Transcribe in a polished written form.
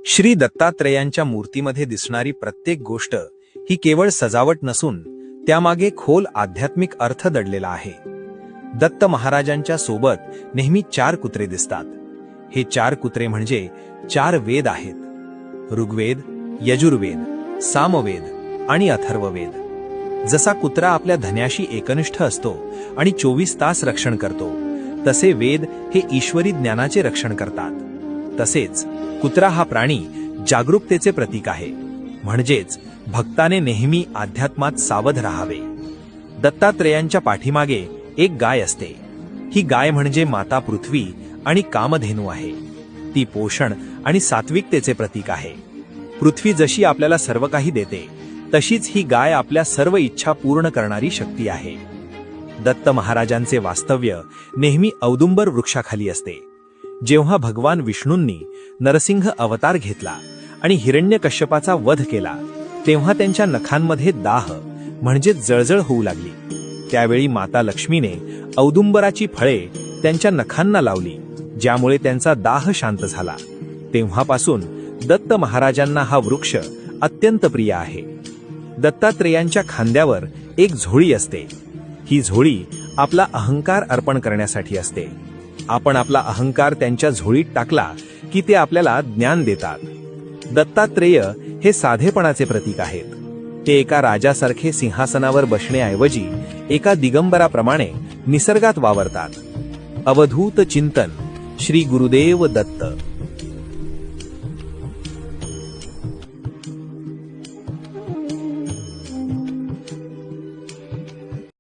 श्री दत्तात्रेयांच्या मूर्तीमध्ये दिसणारी प्रत्येक गोष्ट ही केवळ सजावट नसून त्यामागे खोल आध्यात्मिक अर्थ दडलेला आहे. दत्त महाराजांच्या सोबत नेहमी 4 कुत्रे दिसतात. हे 4 कुत्रे म्हणजे 4 वेद आहेत. ऋग्वेद, यजुर्वेद, सामवेद आणि अथर्ववेद. जसा कुत्रा आपल्या धन्याशी एकनिष्ठ असतो आणि 24 तास रक्षण करतो, तसे वेद हे ईश्वरी ज्ञानाचे रक्षण करतात. तसेच कुत्रा हा प्राणी जागरूकतेचे प्रतीक आहे, म्हणजेच भक्ताने नेहमी अध्यात्मात सावध राहावे. दत्तात्रेयांच्या पाठीमागे एक गाय असते. ही गाय म्हणजे माता पृथ्वी आणि कामधेनू आहे. ती पोषण आणि सात्विकतेचे प्रतीक आहे. पृथ्वी जशी आपल्याला सर्व काही देते, तशीच ही गाय आपल्या सर्व इच्छा पूर्ण करणारी शक्ती आहे. दत्त महाराजांचे वास्तव्य नेहमी औदुंबर वृक्षाखाली असते. जेव्हा भगवान विष्णूंनी नरसिंह अवतार घेतला आणि हिरण्यकश्यपाचा वध केला, तेव्हा त्यांच्या नखांमध्ये दाह म्हणजे जळजळ होऊ लागली. त्यावेळी माता लक्ष्मीने औदुंबराची फळे त्यांच्या नखांना लावली, ज्यामुळे त्यांचा दाह शांत झाला. तेव्हापासून दत्त महाराजांना हा वृक्ष अत्यंत प्रिय आहे. दत्तात्रेयांच्या खांद्यावर एक झोळी असते. ही झोळी आपला अहंकार अर्पण करण्यासाठी असते. आपण आपला अहंकार त्यांच्या झोळीत टाकला की ते आपल्याला ज्ञान देतात. दत्तात्रेय हे साधेपणाचे प्रतीक आहेत. ते एका राजासारखे सिंहासनावर बसण्याऐवजी एका दिगंबराप्रमाणे निसर्गात वावरतात. अवधूत चिंतन. श्री गुरुदेव दत्त.